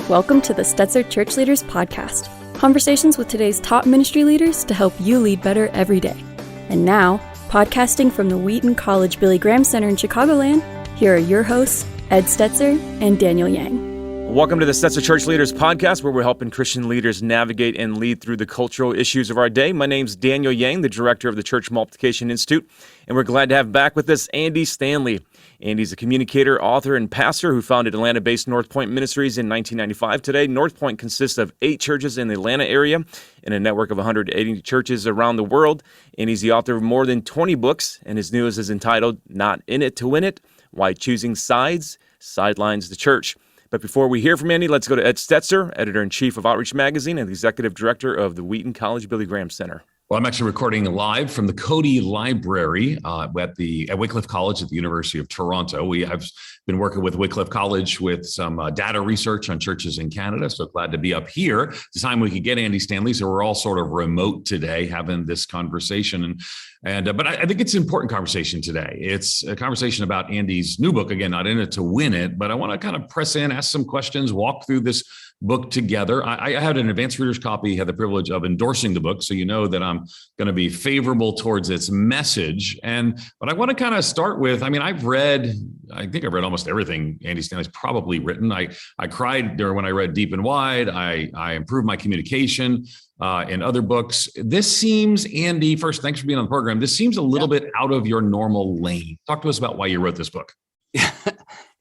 Welcome to the Stetzer Church Leaders Podcast. Conversations with today's top ministry leaders to help you lead better every day. And now, podcasting from the Wheaton College Billy Graham Center in Chicagoland, here are your hosts, Ed Stetzer and Daniel Yang. Welcome to the Stetzer Church Leaders Podcast, where we're helping Christian leaders navigate and lead through the cultural issues of our day. My name's Daniel Yang, the director of the Church Multiplication Institute, and we're glad to have back with us Andy Stanley. Andy's a communicator, author, and pastor who founded Atlanta-based North Point Ministries in 1995. Today, North Point consists of 8 churches in the Atlanta area and a network of 180 churches around the world. And he's the author of more than 20 books, and his newest is entitled Not In It to Win It, Why Choosing Sides, Sidelines the Church. But before we hear from Andy, let's go to Ed Stetzer, editor-in-chief of Outreach Magazine and the executive director of the Wheaton College Billy Graham Center. Well, I'm actually recording live from the Cody Library at Wycliffe College at the University of Toronto. I've been working with Wycliffe College with some data research on churches in Canada, so glad to be up here. It's the time we could get Andy Stanley, so we're all sort of remote today having this conversation. But I think it's an important conversation today. It's a conversation about Andy's new book, again, Not In It to Win It, but I want to kind of press in, ask some questions, walk through this book together. I had an advanced reader's copy, had the privilege of endorsing the book, so you know that I'm going to be favorable towards its message. But I want to kind of start with, I think I've read almost everything Andy Stanley's probably written. I cried there when I read Deep and Wide. I improved my communication in other books. This seems, Andy, first, thanks for being on the program. This seems a little bit out of your normal lane. Talk to us about why you wrote this book.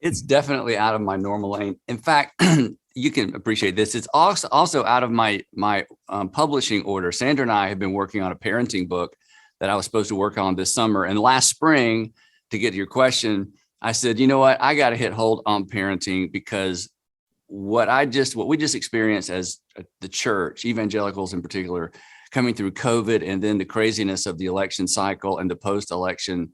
It's definitely out of my normal lane. In fact, you can appreciate this. It's also out of my publishing order. Sandra and I have been working on a parenting book that I was supposed to work on this summer. And last spring, to get to your question, I said, you know what, I got to hit hold on parenting because what we just experienced as the church, evangelicals in particular, coming through COVID and then the craziness of the election cycle and the post-election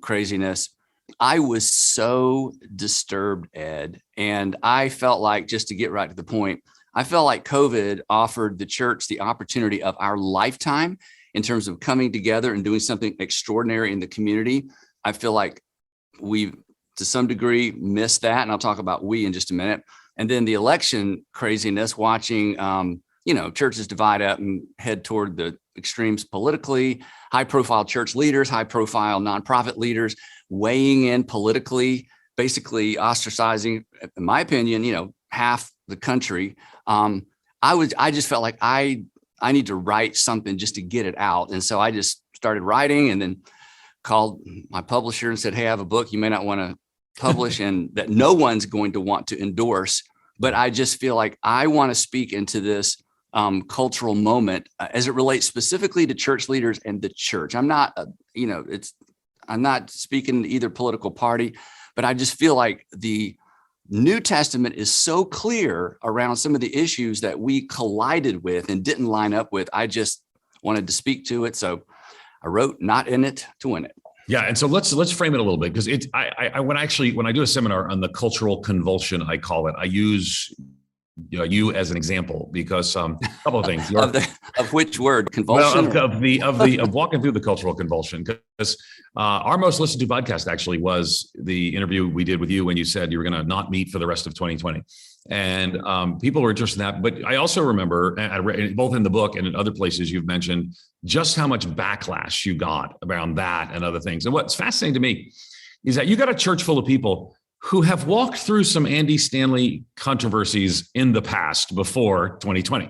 craziness. I was so disturbed, Ed, and I felt like, just to get right to the point, I felt like COVID offered the church the opportunity of our lifetime in terms of coming together and doing something extraordinary in the community. I feel like we, to some degree, missed that, and I'll talk about we in just a minute. And then the election craziness, watching, churches divide up and head toward the extremes politically, high-profile church leaders, high-profile nonprofit leaders weighing in politically, basically ostracizing, in my opinion, half the country. I just felt like I need to write something just to get it out. And so I just started writing and then called my publisher and said, hey, I have a book you may not want to publish and that no one's going to want to endorse. But I just feel like I want to speak into this cultural moment as it relates specifically to church leaders and the church. I'm not, I'm not speaking to either political party, but I just feel like the New Testament is so clear around some of the issues that we collided with and didn't line up with. I just wanted to speak to it. So I wrote Not In It to Win It. Yeah. And so let's frame it a little bit, because when I do a seminar on the cultural convulsion, I call it, I use you as an example, because a couple of things. of which word? Convulsion? Well, of walking through the cultural convulsion, because our most listened to podcast actually was the interview we did with you when you said you were going to not meet for the rest of 2020. And people were interested in that. But I also remember, I read, both in the book and in other places you've mentioned, just how much backlash you got around that and other things. And what's fascinating to me is that you got a church full of people who have walked through some Andy Stanley controversies in the past before 2020.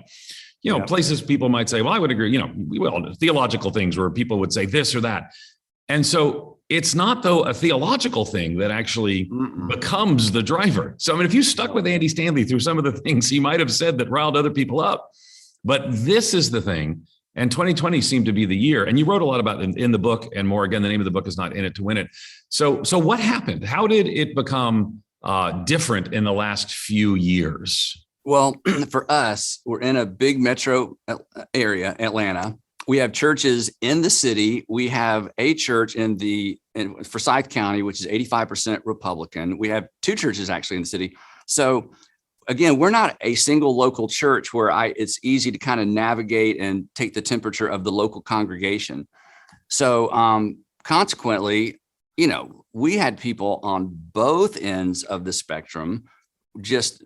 Places people might say, well, I would agree, we all know theological things where people would say this or that. And so it's not, though, a theological thing that actually becomes the driver. So, if you stuck with Andy Stanley through some of the things he might have said that riled other people up, but this is the thing. And 2020 seemed to be the year. And you wrote a lot about it in the book and more. Again, the name of the book is Not In It to Win It. So what happened? How did it become different in the last few years? Well, for us, we're in a big metro area, Atlanta. We have churches in the city. We have a church in Forsyth County, which is 85% Republican. We have 2 churches actually in the city. So again, we're not a single local church where it's easy to kind of navigate and take the temperature of the local congregation. So consequently, we had people on both ends of the spectrum just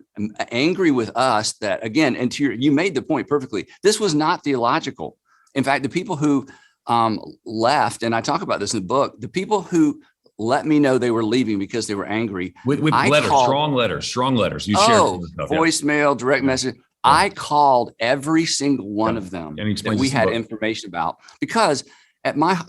angry with us that, again, and you made the point perfectly. This was not theological. In fact, the people who left, and I talk about this in the book, the people who let me know they were leaving because they were angry. With letters, strong letters. You shared voicemail, direct message. Yeah. I called every single one of them that we had information about, because at my,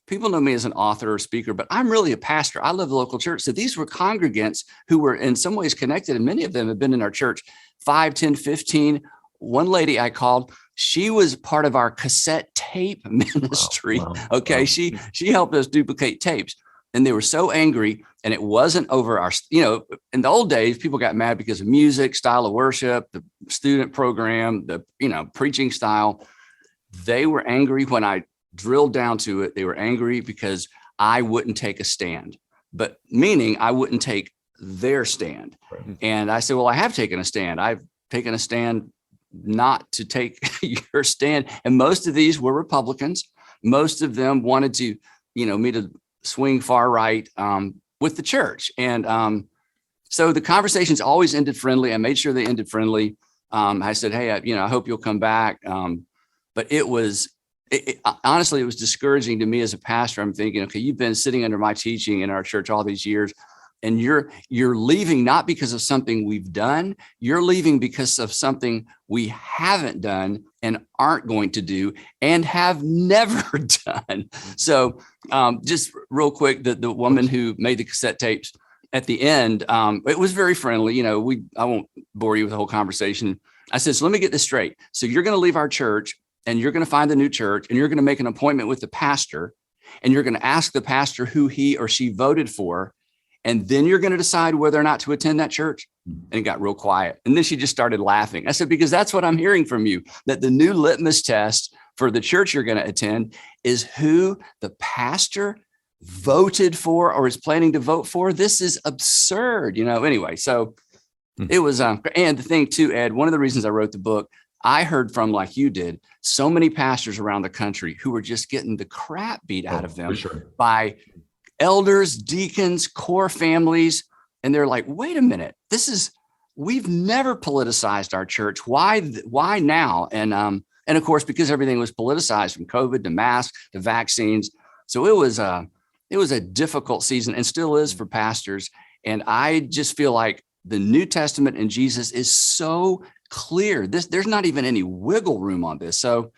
people know me as an author or speaker, but I'm really a pastor. I live a local church. So these were congregants who were in some ways connected. And many of them have been in our church 5, 10, 15. One lady I called, she was part of our cassette tape ministry. Wow. Okay. Wow. She helped us duplicate tapes. And they were so angry, and it wasn't over our, in the old days, people got mad because of music, style of worship, the student program, the, preaching style. They were angry when I drilled down to it. They were angry because I wouldn't take a stand, but meaning I wouldn't take their stand. Right. And I said, well, I have taken a stand. I've taken a stand not to take your stand. And most of these were Republicans. Most of them wanted to, me to swing far right with the church. And so the conversations always ended friendly. I made sure they ended friendly. I said, hey, I hope you'll come back. But honestly, it was discouraging to me as a pastor. I'm thinking, okay, you've been sitting under my teaching in our church all these years, and you're leaving not because of something we've done. You're leaving because of something we haven't done and aren't going to do and have never done. So just real quick, the woman who made the cassette tapes at the end, it was very friendly. I won't bore you with the whole conversation. I said, so let me get this straight. So you're going to leave our church, and you're going to find the new church, and you're going to make an appointment with the pastor, and you're going to ask the pastor who he or she voted for. And then you're going to decide whether or not to attend that church. And it got real quiet. And then she just started laughing. I said, because that's what I'm hearing from you, that the new litmus test for the church you're going to attend is who the pastor voted for or is planning to vote for. This is absurd, anyway. So it was, and the thing too, Ed, one of the reasons I wrote the book, I heard from, like you did, so many pastors around the country who were just getting the crap beat out of them by elders, deacons, core families. And they're like, wait a minute, we've never politicized our church. Why now? And of course, because everything was politicized, from COVID to masks to vaccines. So it was a difficult season, and still is for pastors. And I just feel like the New Testament and Jesus is so clear. There's not even any wiggle room on this. So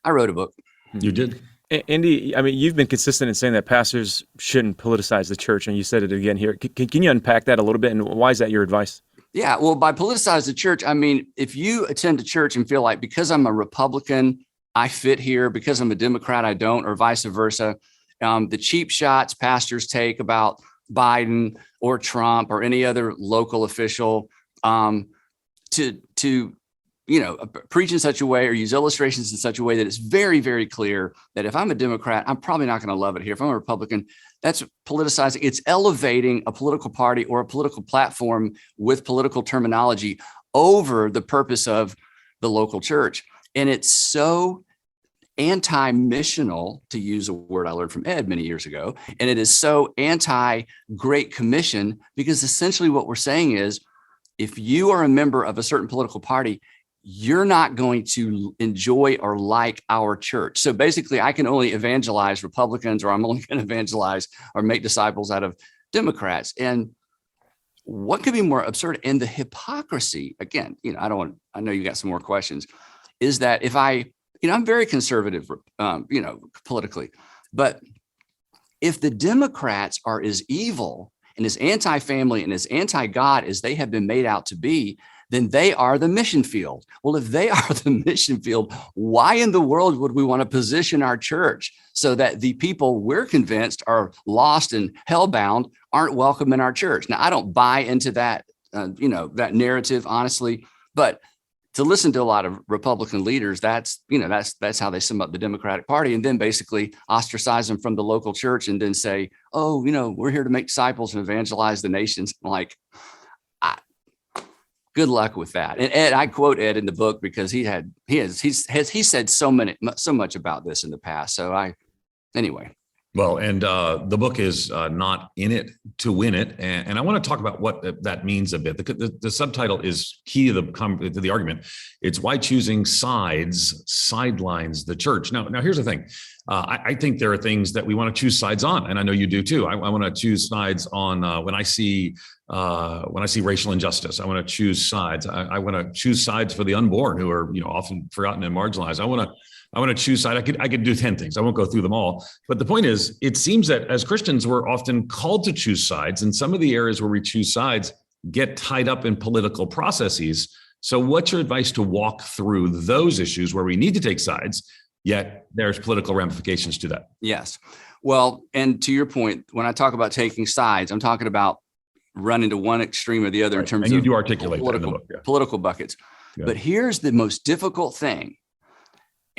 I wrote a book. You did. Andy, you've been consistent in saying that pastors shouldn't politicize the church, and you said it again here. Can you unpack that a little bit, and why is that your advice? Yeah, well, by politicize the church, if you attend a church and feel like because I'm a Republican, I fit here, because I'm a Democrat, I don't, or vice versa, the cheap shots pastors take about Biden or Trump or any other local official to preach in such a way or use illustrations in such a way that it's very, very clear that if I'm a Democrat, I'm probably not going to love it here. If I'm a Republican, that's politicizing. It's elevating a political party or a political platform with political terminology over the purpose of the local church. And it's so anti-missional, to use a word I learned from Ed many years ago. And it is so anti-Great Commission, because essentially what we're saying is, if you are a member of a certain political party, you're not going to enjoy or like our church. So basically, I can only evangelize Republicans, or I'm only going to evangelize or make disciples out of Democrats. And what could be more absurd? And the hypocrisy, again, I know you got some more questions, is that if I'm very conservative, politically, but if the Democrats are as evil and as anti-family and as anti-God as they have been made out to be, then they are the mission field. Well, if they are the mission field, why in the world would we want to position our church so that the people we're convinced are lost and hellbound aren't welcome in our church? Now, I don't buy into that, that narrative, honestly, but to listen to a lot of Republican leaders, that's how they sum up the Democratic Party, and then basically ostracize them from the local church and then say, oh, we're here to make disciples and evangelize the nations. Good luck with that. And Ed, I quote Ed in the book because he said so much about this in the past. So anyway. Well, and the book is not in it to win it, and I want to talk about what that means a bit. The subtitle is key to the argument. It's why choosing sides sidelines the church. Now here's the thing. I think there are things that we want to choose sides on, and I know you do too. I want to choose sides on when I see racial injustice. I want to choose sides. I want to choose sides for the unborn who are often forgotten and marginalized. I want to choose side. I could do 10 things. I won't go through them all. But the point is, it seems that as Christians, we're often called to choose sides. And some of the areas where we choose sides get tied up in political processes. So what's your advice to walk through those issues where we need to take sides, yet there's political ramifications to that? Yes. Well, and to your point, when I talk about taking sides, I'm talking about running to one extreme or the other in terms of, and you do articulate political buckets. Yeah. But here's the most difficult thing.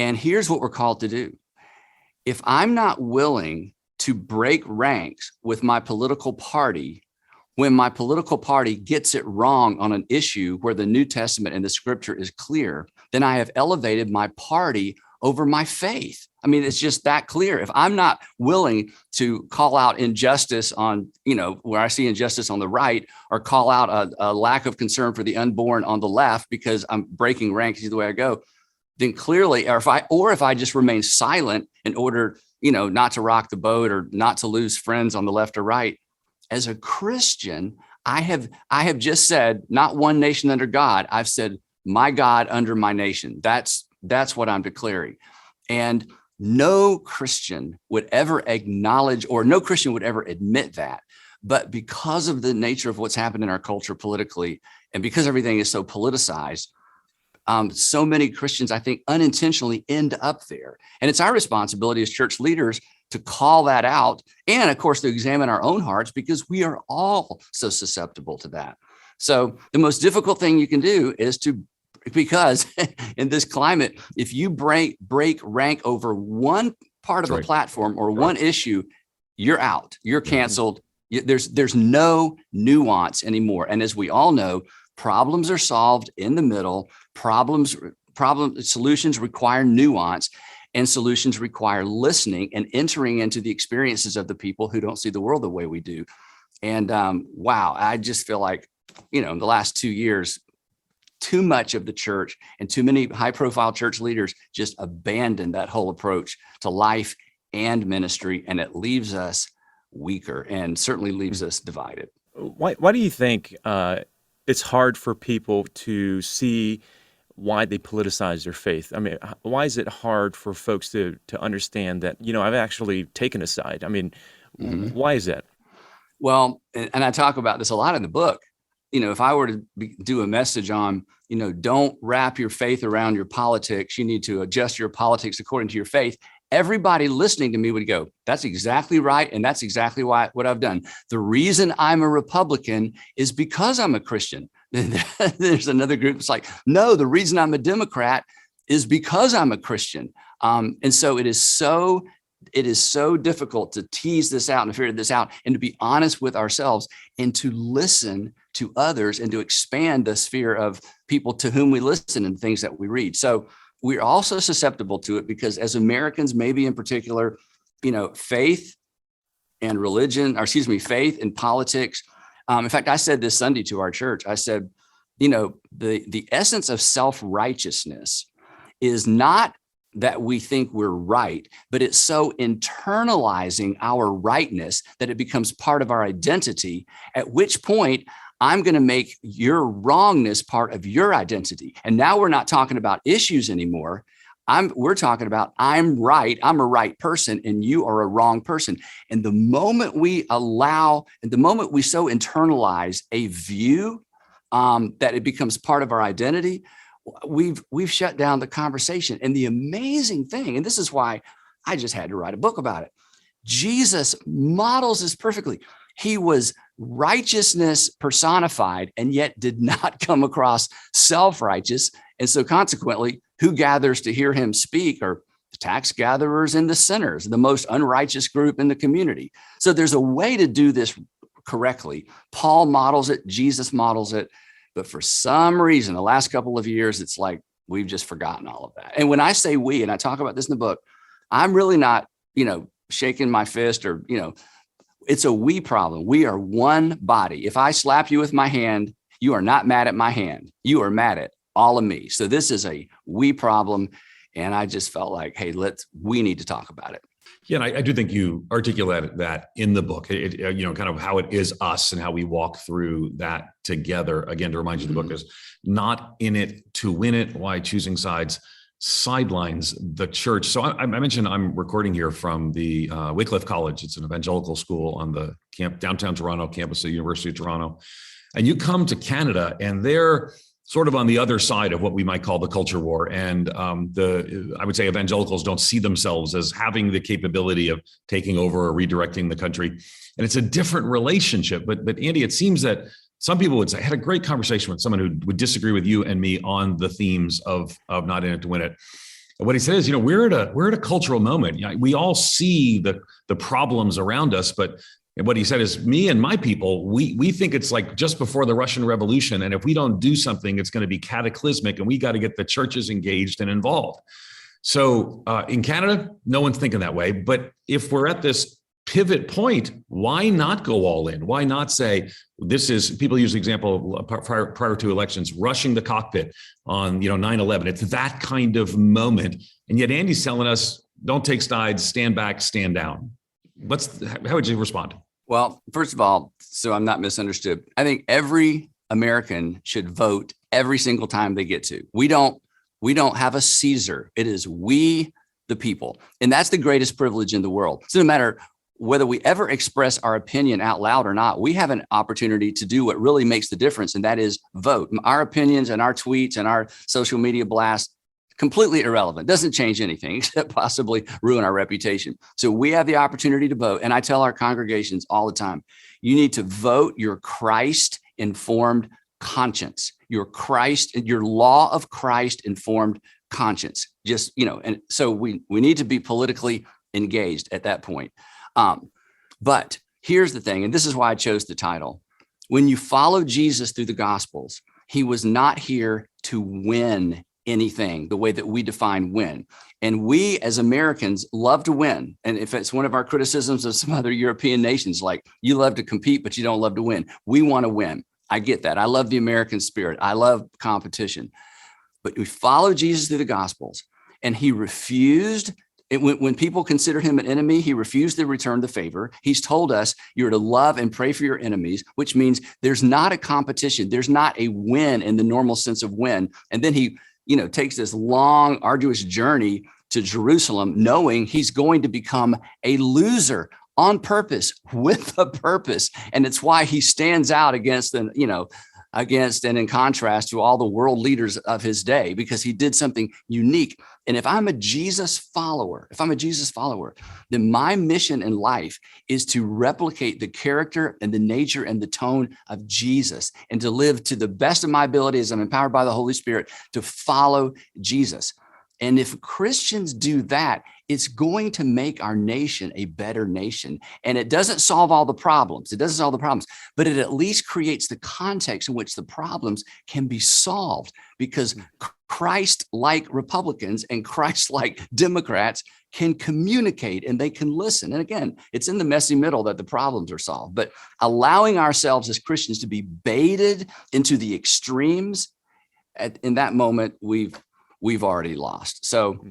And here's what we're called to do. If I'm not willing to break ranks with my political party, when my political party gets it wrong on an issue where the New Testament and the scripture is clear, then I have elevated my party over my faith. I mean, it's just that clear. If I'm not willing to call out injustice on, where I see injustice on the right, or call out a lack of concern for the unborn on the left because I'm breaking ranks either way I go, then clearly, or if I just remain silent in order, not to rock the boat or not to lose friends on the left or right, as a Christian, I have just said, not one nation under God. I've said, my God under my nation. That's what I'm declaring. And no Christian would ever acknowledge, or no Christian would ever admit that. But because of the nature of what's happened in our culture politically, and because everything is so politicized, so many Christians, I think, unintentionally end up there. And it's our responsibility as church leaders to call that out and, of course, to examine our own hearts, because we are all so susceptible to that. So the most difficult thing you can do is because in this climate, if you break rank over one part of a platform or one issue, you're out, you're canceled. There's no nuance anymore. And as we all know, problems are solved in the middle. Solutions require nuance, and solutions require listening and entering into the experiences of the people who don't see the world the way we do. And wow, I just feel like, in the last 2 years, too much of the church and too many high-profile church leaders just abandoned that whole approach to life and ministry, and it leaves us weaker and certainly leaves us divided. Why do you think it's hard for people to see why they politicize their faith? I mean, why is it hard for folks to understand that, I've actually taken a side? I mean, why is that? Well, and I talk about this a lot in the book. If I were to do a message on, don't wrap your faith around your politics, you need to adjust your politics according to your faith, everybody listening to me would go, that's exactly right. And that's exactly what I've done. The reason I'm a Republican is because I'm a Christian. There's another group that's like, no, the reason I'm a Democrat is because I'm a Christian. And so it is so difficult to tease this out and figure this out and to be honest with ourselves and to listen to others and to expand the sphere of people to whom we listen and things that we read. So we're also susceptible to it because as Americans, maybe in particular, faith and faith and politics. In fact, I said this Sunday to our church, I said, the essence of self-righteousness is not that we think we're right, but it's so internalizing our rightness that it becomes part of our identity, at which point I'm going to make your wrongness part of your identity. And now we're not talking about issues anymore. We're talking about I'm right, I'm a right person, and you are a wrong person. And the moment we so internalize a view that it becomes part of our identity, we've shut down the conversation. And the amazing thing, and this is why I just had to write a book about it, Jesus models this perfectly. He was righteousness personified and yet did not come across self-righteous. And so consequently, who gathers to hear him speak are the tax gatherers and the sinners, the most unrighteous group in the community. So there's a way to do this correctly. Paul models it, Jesus models it. But for some reason, the last couple of years, it's like we've just forgotten all of that. And when I say we, and I talk about this in the book, I'm really not, shaking my fist or, it's a we problem. We are one body. If I slap you with my hand, you are not mad at my hand. You are mad at all of me. So this is a we problem. And I just felt like, hey, we need to talk about it. Yeah, and I do think you articulated that in the book, kind of how it is us and how we walk through that together. Again, to remind you, the book is Not in It to Win It, Why Choosing Sides, Sidelines, the Church. So I mentioned I'm recording here from the Wycliffe College. It's an evangelical school on the downtown Toronto campus of the University of Toronto. And you come to Canada and they're sort of on the other side of what we might call the culture war. And I would say evangelicals don't see themselves as having the capability of taking over or redirecting the country. And it's a different relationship. But Andy, it seems that some people would say, I had a great conversation with someone who would disagree with you and me on the themes of Not in It to Win It. And what he said is, we're at a cultural moment. We all see the problems around us, but what he said is, me and my people, we think it's like just before the Russian Revolution. And if we don't do something, it's going to be cataclysmic and we got to get the churches engaged and involved. So in Canada, no one's thinking that way. But if we're at this pivot point, why not go all in? Why not say, people use the example prior to elections, rushing the cockpit on 9/11. It's that kind of moment. And yet Andy's telling us, don't take sides, stand back, stand down. How would you respond? Well, first of all, so I'm not misunderstood, I think every American should vote every single time they get to. We don't have a Caesar. It is we, the people. And that's the greatest privilege in the world. So no matter whether we ever express our opinion out loud or not, we have an opportunity to do what really makes the difference, and that is vote. Our opinions and our tweets and our social media blasts, completely irrelevant. Doesn't change anything except possibly ruin our reputation. So we have the opportunity to vote. And I tell our congregations all the time, you need to vote your Christ-informed conscience, your law of Christ-informed conscience. And so we need to be politically engaged at that point. But here's the thing, and this is why I chose the title. When you follow Jesus through the Gospels, he was not here to win anything the way that we define win. And we as Americans love to win. And if it's one of our criticisms of some other European nations, like you love to compete, but you don't love to win. We want to win. I get that. I love the American spirit. I love competition. But we follow Jesus through the Gospels, and he refused. When people considered him an enemy, he refused to return the favor. He's told us you're to love and pray for your enemies, which means there's not a competition. There's not a win in the normal sense of win. And then he takes this long, arduous journey to Jerusalem, knowing he's going to become a loser on purpose, with a purpose. And it's why he stands out against and in contrast to all the world leaders of his day, because he did something unique. And if I'm a Jesus follower, then my mission in life is to replicate the character and the nature and the tone of Jesus, and to live to the best of my ability as I'm empowered by the Holy Spirit to follow Jesus. And if Christians do that, it's going to make our nation a better nation. And it doesn't solve all the problems. But it at least creates the context in which the problems can be solved, because Christ-like Republicans and Christ-like Democrats can communicate and they can listen. And again, it's in the messy middle that the problems are solved. But allowing ourselves as Christians to be baited into the extremes, in that moment, we've already lost. So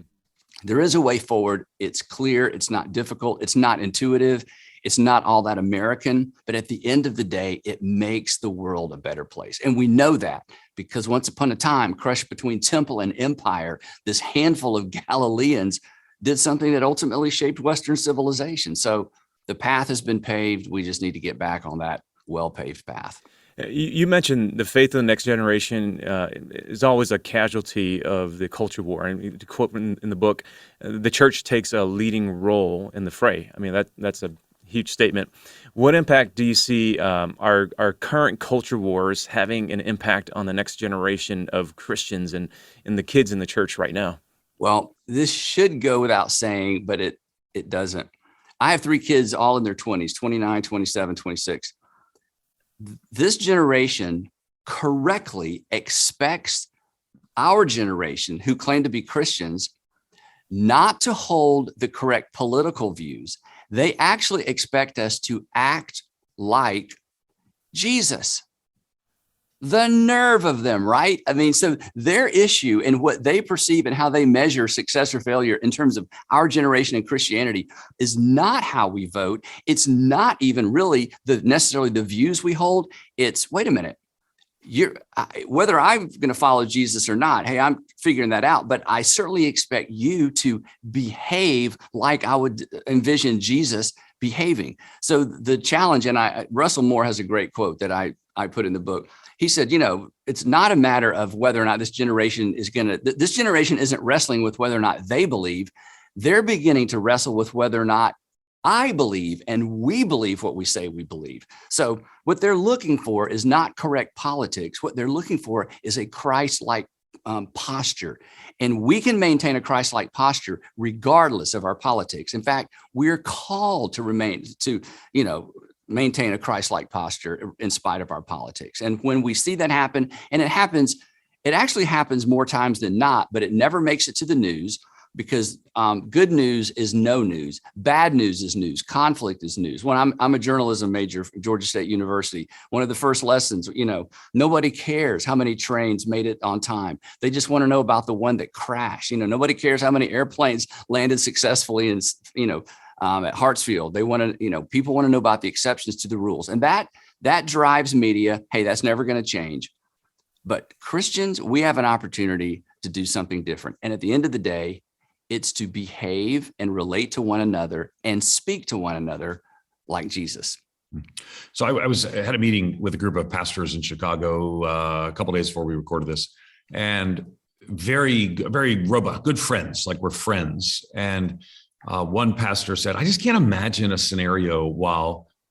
there is a way forward. It's clear. It's not difficult. It's not intuitive. It's not all that American. But at the end of the day, it makes the world a better place. And we know that because once upon a time, crushed between temple and empire, this handful of Galileans did something that ultimately shaped Western civilization. So the path has been paved. We just need to get back on that well-paved path. You mentioned the faith of the next generation is always a casualty of the culture war. And to quote in the book, the church takes a leading role in the fray. I mean, that's a huge statement. What impact do you see our current culture wars having an impact on the next generation of Christians and the kids in the church right now? Well, this should go without saying, but it doesn't. I have 3 kids all in their 20s, 29, 27, 26. This generation correctly expects our generation, who claim to be Christians, not to hold the correct political views, They actually expect us to act like Jesus. The nerve of them, right? I mean, so their issue and what they perceive and how they measure success or failure in terms of our generation in Christianity is not how we vote. It's not even really necessarily the views we hold. It's, wait a minute, whether I'm going to follow Jesus or not, hey, I'm figuring that out. But I certainly expect you to behave like I would envision Jesus behaving. So the challenge, and Russell Moore has a great quote that I put in the book. He said, it's not a matter of whether or not this generation isn't wrestling with whether or not they believe. They're beginning to wrestle with whether or not I believe and we believe what we say we believe. So what they're looking for is not correct politics. What they're looking for is a Christ-like posture. And we can maintain a Christ-like posture regardless of our politics. In fact, we're called to maintain a Christ-like posture in spite of our politics. And when we see that happen, and it actually happens more times than not, but it never makes it to the news because good news is no news. Bad news is news. Conflict is news. When I'm a journalism major at Georgia State University, one of the first lessons, nobody cares how many trains made it on time. They just want to know about the one that crashed. Nobody cares how many airplanes landed successfully and, at Hartsfield. They want to, people want to know about the exceptions to the rules. And that drives media. Hey, that's never going to change. But Christians, we have an opportunity to do something different. And at the end of the day, it's to behave and relate to one another and speak to one another like Jesus. So I had a meeting with a group of pastors in Chicago a couple of days before we recorded this, and very, very robust, good friends, like we're friends. And one pastor said, I just can't imagine a scenario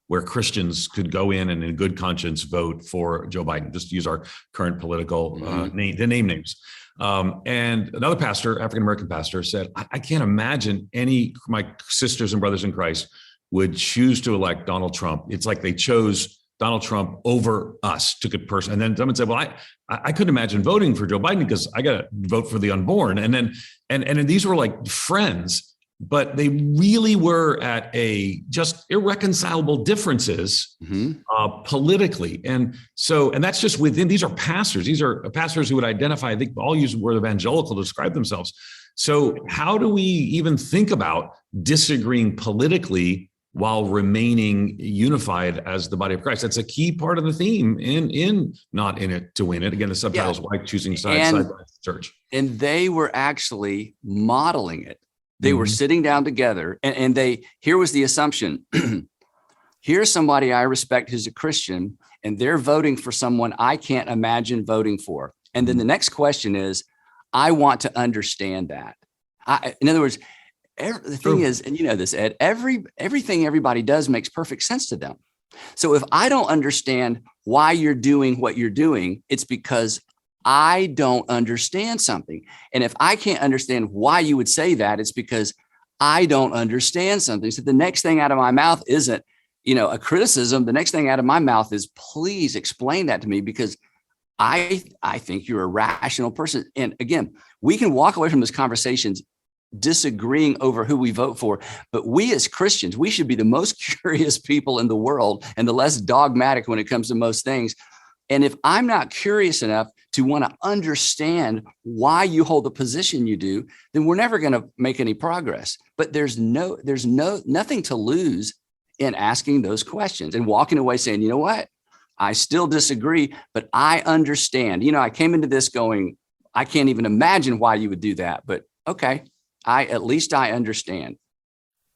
where Christians could go in and in good conscience vote for Joe Biden, just to use our current political name names. And another pastor, African-American pastor, said, I can't imagine my sisters and brothers in Christ would choose to elect Donald Trump. It's like they chose Donald Trump over us, took it personally. And then someone said, well, I couldn't imagine voting for Joe Biden because I got to vote for the unborn. And then these were like friends, but they really were at just irreconcilable differences politically. And that's just within, these are pastors. These are pastors who would identify, I think all use the word evangelical to describe themselves. So how do we even think about disagreeing politically while remaining unified as the body of Christ? That's a key part of the theme in Not In It to Win It. Again, the subtitle is Why Choosing Sides, Sidelines Church. And they were actually modeling it. They were sitting down together and here was the assumption. Here's somebody I respect who's a Christian, and they're voting for someone I can't imagine voting for. And then the next question is, I want to understand that. In other words, the thing is, and you know this, Ed, everything everybody does makes perfect sense to them. So if I don't understand why you're doing what you're doing, it's because I don't understand something. And if I can't understand why you would say that, it's because I don't understand something. So the next thing out of my mouth isn't, a criticism. The next thing out of my mouth is, please explain that to me, because I think you're a rational person. And again, we can walk away from these conversations disagreeing over who we vote for, but we as Christians, we should be the most curious people in the world and the less dogmatic when it comes to most things. And if I'm not curious enough to want to understand why you hold the position you do, then we're never going to make any progress. But there's nothing to lose in asking those questions and walking away saying, you know what, I still disagree, but I understand. I came into this going, I can't even imagine why you would do that, but okay, at least I understand.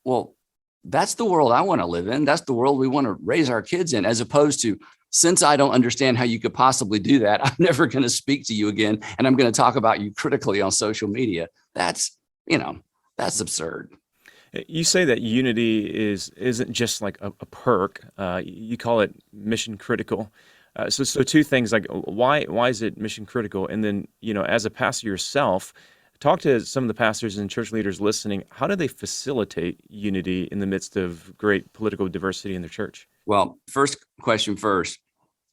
Well, that's the world I want to live in. That's the world we want to raise our kids in, as opposed to, since I don't understand how you could possibly do that, I'm never going to speak to you again, and I'm going to talk about you critically on social media. That's absurd. You say that unity isn't just like a perk. You call it mission critical. So two things, like why is it mission critical? And then, as a pastor yourself, talk to some of the pastors and church leaders listening. How do they facilitate unity in the midst of great political diversity in their church? Well, first question first.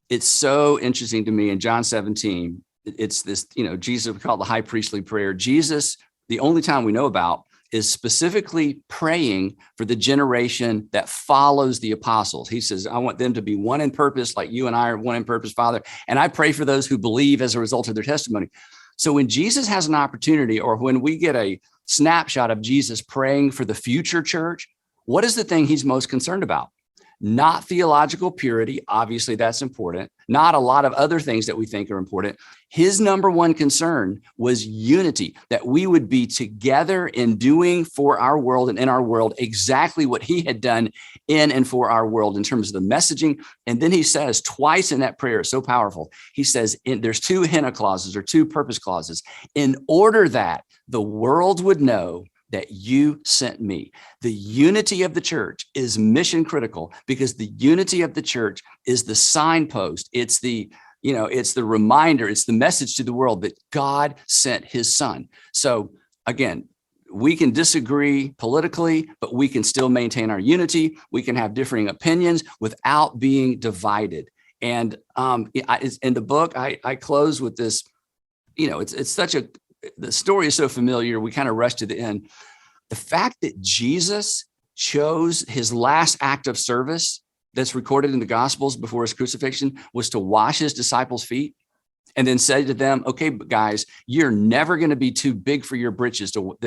It's so interesting to me in John 17, it's this, Jesus, we call it the high priestly prayer. Jesus, the only time we know about, is specifically praying for the generation that follows the apostles. He says, I want them to be one in purpose, like you and I are one in purpose, Father. And I pray for those who believe as a result of their testimony. So when Jesus has an opportunity, or when we get a snapshot of Jesus praying for the future church, what is the thing he's most concerned about? Not theological purity. Obviously, that's important. Not a lot of other things that we think are important. His number one concern was unity, that we would be together in doing for our world and in our world exactly what he had done in and for our world in terms of the messaging. And then he says twice in that prayer, so powerful. He says, there's two henna clauses or two purpose clauses, in order that the world would know that you sent me. The unity of the church is mission critical, because the unity of the church is the signpost. It's the reminder, it's the message to the world that God sent his son. So again, we can disagree politically, but we can still maintain our unity. We can have differing opinions without being divided. And in the book, I close with this, it's such a, the story is so familiar, we kind of rush to the end. The fact that Jesus chose his last act of service that's recorded in the Gospels before his crucifixion was to wash his disciples' feet, and then say to them, okay, guys, you're never going to be too big for your britches to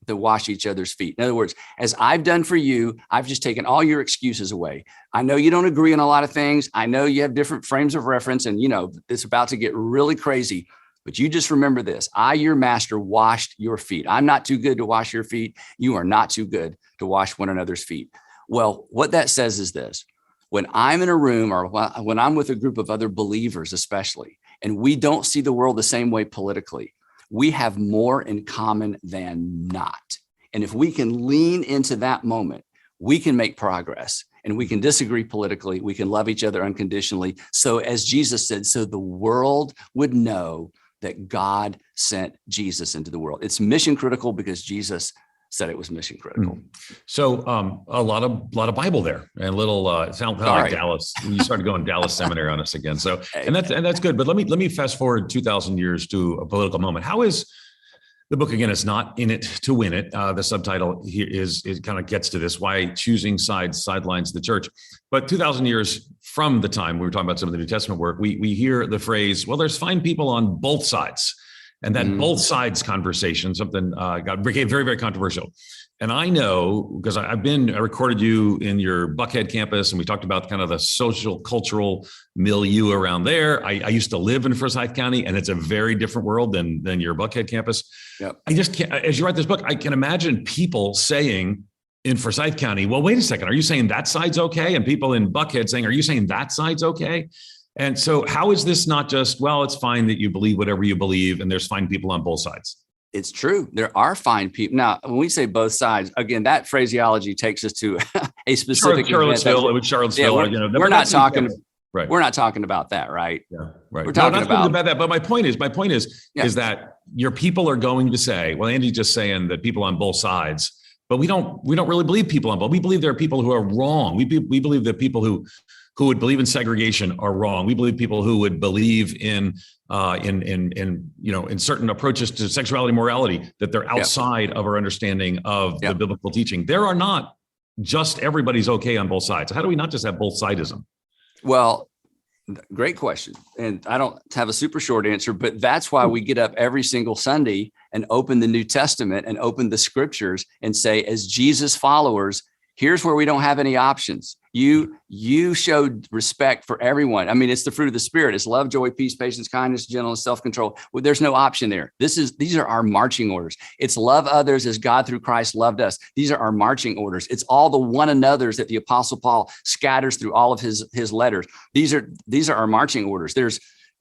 wash each other's feet. In other words, as I've done for you, I've just taken all your excuses away. I know you don't agree on a lot of things. I know you have different frames of reference, and it's about to get really crazy. But you just remember this: I, your master, washed your feet. I'm not too good to wash your feet. You are not too good to wash one another's feet. Well, what that says is this: when I'm in a room, or when I'm with a group of other believers, especially, and we don't see the world the same way politically, we have more in common than not. And if we can lean into that moment, we can make progress. And we can disagree politically. We can love each other unconditionally. So as Jesus said, so the world would know that God sent Jesus into the world. It's mission critical because Jesus said it was mission critical. So a lot of Bible there, and a little sound kind of like Dallas. You started going Dallas Seminary on us again. So and that's good. But let me fast forward 2,000 years to a political moment. How is the book, again, it's not in it to win it. The subtitle here it kind of gets to this: why choosing sidelines the church. But 2,000 years from the time we were talking about some of the New Testament work, we hear the phrase, well, there's fine people on both sides. And that both sides conversation, became very, very controversial. And I know, because I recorded you in your Buckhead campus, and we talked about kind of the social, cultural milieu around there. I used to live in Forsyth County, and it's a very different world than your Buckhead campus. Yep. I just can't, as you write this book, I can imagine people saying in Forsyth County, well, wait a second, are you saying that side's okay? And people in Buckhead saying, are you saying that side's okay? And so how is this not just, well, it's fine that you believe whatever you believe, and there's fine people on both sides? It's true. There are fine people. Now, when we say both sides, again, that phraseology takes us to a specific Charlottesville. It was Charlottesville. Yeah, we're not talking. Right. We're not talking about that, right? Yeah, right. We're talking about that. But my point is that your people are going to say, well, Andy's just saying that people on both sides, but we don't really believe people on both. We believe there are people who are wrong. We believe that people who would believe in segregation are wrong. We believe people who would believe in certain approaches to sexuality, morality, that they're outside of our understanding of the biblical teaching. There are not just everybody's okay on both sides. How do we not just have both sidism? Well, great question. And I don't have a super short answer, but that's why we get up every single Sunday and open the New Testament and open the scriptures and say, as Jesus followers, here's where we don't have any options. You showed respect for everyone. I mean, it's the fruit of the Spirit. It's love, joy, peace, patience, kindness, gentleness, self-control. Well, there's no option there. These are our marching orders. It's love others as God through Christ loved us. These are our marching orders. It's all the one another's that the Apostle Paul scatters through all of his letters. These are our marching orders.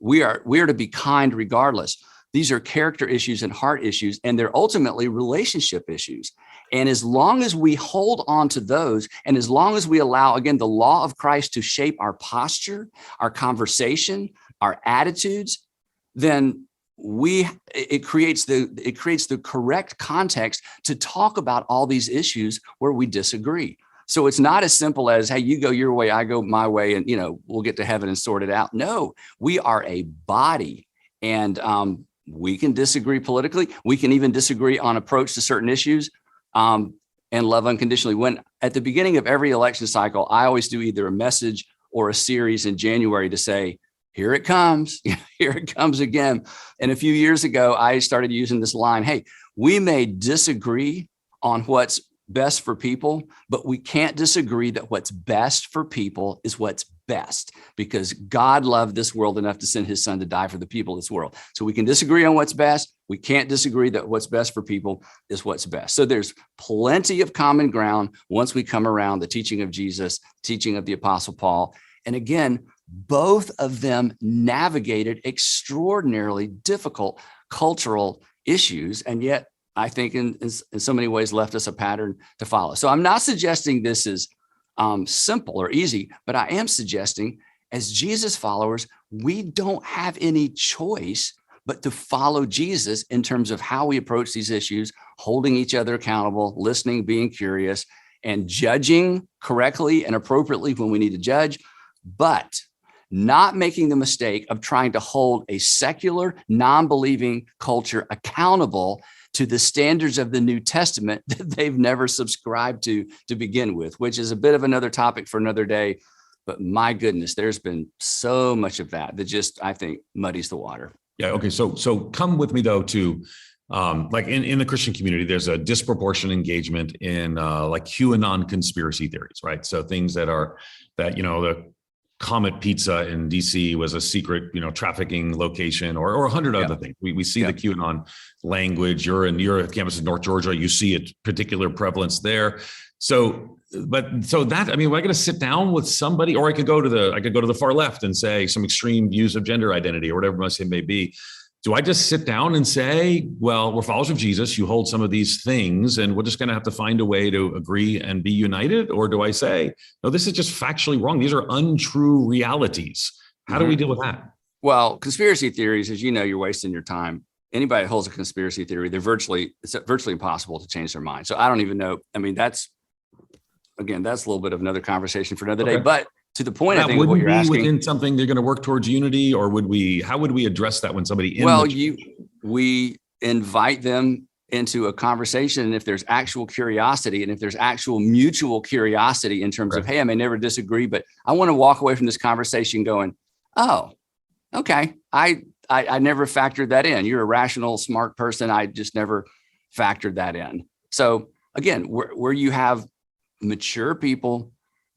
We are to be kind regardless. These are character issues and heart issues, and they're ultimately relationship issues. And as long as we hold on to those, and as long as we allow, again, the law of Christ to shape our posture, our conversation, our attitudes, then it creates the correct context to talk about all these issues where we disagree. So it's not as simple as, hey, you go your way, I go my way, and we'll get to heaven and sort it out. No, we are a body, and we can disagree politically. We can even disagree on approach to certain issues. and love unconditionally. When at the beginning of every election cycle, I always do either a message or a series in January to say, here it comes, here it comes again. And a few years ago, I started using this line, hey, we may disagree on what's best for people, but we can't disagree that what's best for people is what's best, because God loved this world enough to send his son to die for the people of this world. So we can disagree on what's best. We can't disagree that what's best for people is what's best. So there's plenty of common ground once we come around the teaching of Jesus, teaching of the Apostle Paul. And again, both of them navigated extraordinarily difficult cultural issues, and yet I think in so many ways left us a pattern to follow. So I'm not suggesting this is simple or easy, but I am suggesting as Jesus followers, we don't have any choice but to follow Jesus in terms of how we approach these issues, holding each other accountable, listening, being curious, and judging correctly and appropriately when we need to judge, but not making the mistake of trying to hold a secular, non-believing culture accountable to the standards of the New Testament that they've never subscribed to begin with, which is a bit of another topic for another day. But my goodness, there's been so much of that just, I think, muddies the water. Yeah. Okay. So come with me though to like in the Christian community, there's a disproportionate engagement in like QAnon conspiracy theories, right? So things that the Comet Pizza in DC was a secret, trafficking location, or 100 other things. We see the QAnon language. You're at campus in North Georgia. You see it particular prevalence there. So that, am I going to sit down with somebody, or I could go to the far left and say some extreme views of gender identity or whatever it may be. Do I just sit down and say, well, we're followers of Jesus, you hold some of these things, and we're just going to have to find a way to agree and be united? Or do I say, no, this is just factually wrong. These are untrue realities. How do we deal with that? Well, conspiracy theories, as you know, you're wasting your time. Anybody that holds a conspiracy theory, it's virtually impossible to change their mind. So I don't even know. That's a little bit of another conversation for another day. But to the point, I think of what you're asking, within something they're going to work towards unity, or how would we address that when somebody? We invite them into a conversation, and if there's actual curiosity, and if there's actual mutual curiosity in terms of, hey, I may never disagree, but I want to walk away from this conversation going, oh, okay, I never factored that in. You're a rational, smart person. I just never factored that in. So again, where you have mature people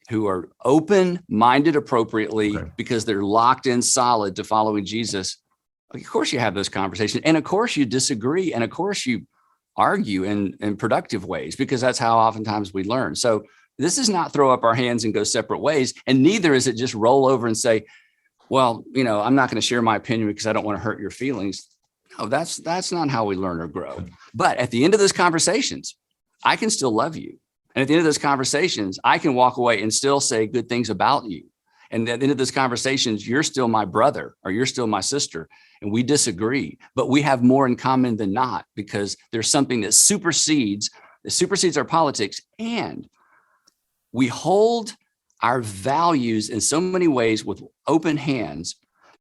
who are open-minded appropriately because they're locked in solid to following Jesus, of course you have those conversations. And of course you disagree. And of course you argue in productive ways, because that's how oftentimes we learn. So this is not throw up our hands and go separate ways. And neither is it just roll over and say, well, I'm not going to share my opinion because I don't want to hurt your feelings. No, that's not how we learn or grow. But at the end of those conversations, I can still love you. And at the end of those conversations, I can walk away and still say good things about you. And at the end of those conversations, you're still my brother or you're still my sister, and we disagree, but we have more in common than not, because there's something that supersedes our politics. And we hold our values in so many ways with open hands,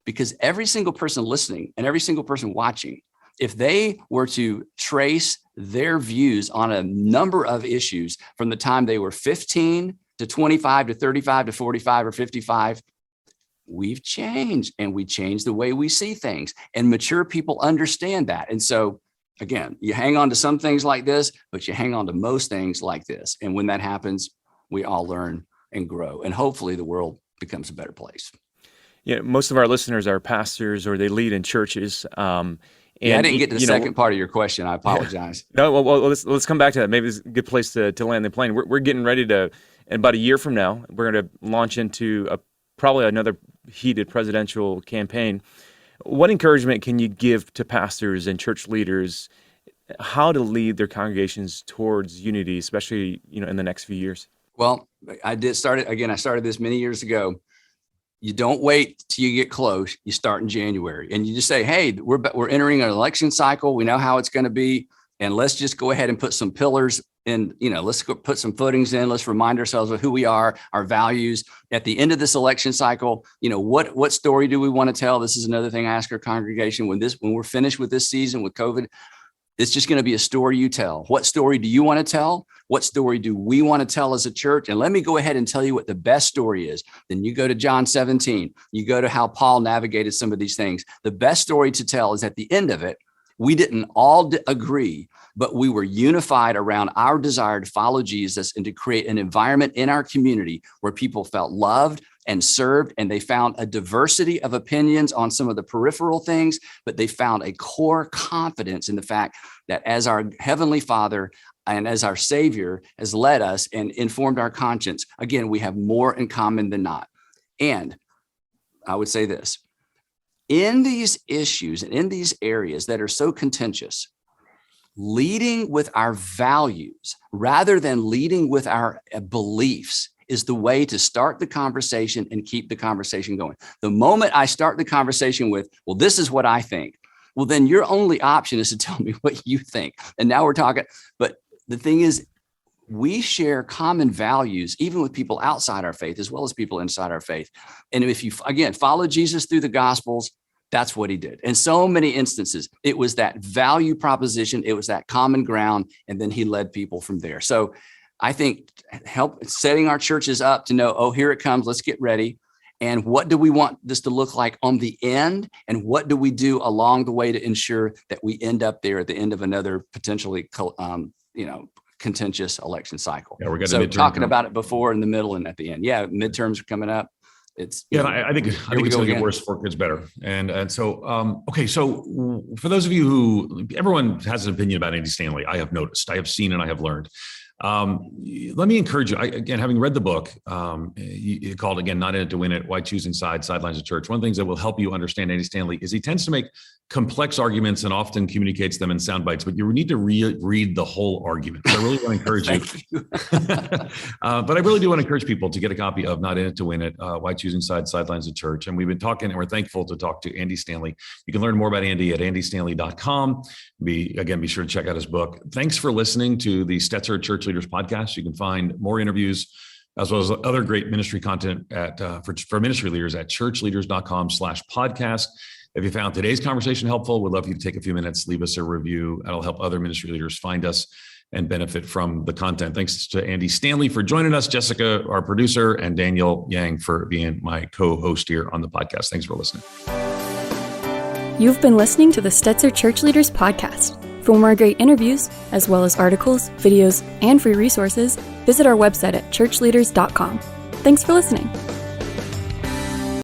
because every single person listening and every single person watching, if they were to trace their views on a number of issues from the time they were 15 to 25 to 35 to 45 or 55, we've changed, and we changed the way we see things, and mature people understand that. And so again, you hang on to some things like this, but you hang on to most things like this. And when that happens, we all learn and grow, and hopefully the world becomes a better place. Yeah, most of our listeners are pastors or they lead in churches. I didn't get to the second part of your question. I apologize. Yeah. No, well, let's come back to that. Maybe it's a good place to land the plane. We're getting ready to, in about a year from now, we're going to launch into probably another heated presidential campaign. What encouragement can you give to pastors and church leaders how to lead their congregations towards unity, especially in the next few years? Well, I started this many years ago. You don't wait till you get close. You start in January, and you just say, hey, we're entering an election cycle. We know how it's going to be. And let's just go ahead and put some pillars in, let's go put some footings in. Let's remind ourselves of who we are, our values. At the end of this election cycle, what story do we want to tell? This is another thing I ask our congregation when we're finished with this season with COVID. It's just going to be a story you tell. What story do you want to tell? What story do we want to tell as a church? And let me go ahead and tell you what the best story is. Then you go to John 17. You go to how Paul navigated some of these things. The best story to tell is at the end of it. We didn't all agree, but we were unified around our desire to follow Jesus and to create an environment in our community where people felt loved and served, and they found a diversity of opinions on some of the peripheral things, but they found a core confidence in the fact that as our Heavenly Father and as our Savior has led us and informed our conscience, again, we have more in common than not. And I would say this, in these issues and in these areas that are so contentious, leading with our values rather than leading with our beliefs is the way to start the conversation and keep the conversation going. The moment I start the conversation with, well, this is what I think, well, then your only option is to tell me what you think. And now we're talking, but the thing is, we share common values, even with people outside our faith, as well as people inside our faith. And if you, again, follow Jesus through the Gospels, that's what he did. In so many instances, it was that value proposition, it was that common ground, and then he led people from there. So I think help setting our churches up to know, oh, here it comes, let's get ready. And what do we want this to look like on the end? And what do we do along the way to ensure that we end up there at the end of another potentially, contentious election cycle? Yeah, we're getting so talking about it before, in the middle, and at the end. Yeah, midterms are coming up. It's I think it's going to get worse before it gets better. And so, okay. So for those of you who, everyone has an opinion about Andy Stanley, I have noticed, I have seen, and I have learned. Let me encourage you. Again, having read the book, called, again, Not In It to Win It, Why Choosing Sides, Sidelines of Church. One of the things that will help you understand Andy Stanley is he tends to make complex arguments and often communicates them in sound bites, but you need to read the whole argument. So I really want to encourage you. But I really do want to encourage people to get a copy of Not In It to Win It, Why Choosing Sides, Sidelines of Church. And we've been talking, and we're thankful to talk to Andy Stanley. You can learn more about Andy at untitled.chapter. Be sure to check out his book. Thanks for listening to the Stetzer Church Leaders podcast. You can find more interviews as well as other great ministry content for ministry leaders at ChurchLeaders.com/podcast. If you found today's conversation helpful, we'd love you to take a few minutes, leave us a review. That'll help other ministry leaders find us and benefit from the content. Thanks to Andy Stanley for joining us, Jessica, our producer, and Daniel Yang for being my co-host here on the podcast. Thanks for listening. You've been listening to the Stetzer Church Leaders podcast. For more great interviews, as well as articles, videos, and free resources, visit our website at ChurchLeaders.com. Thanks for listening.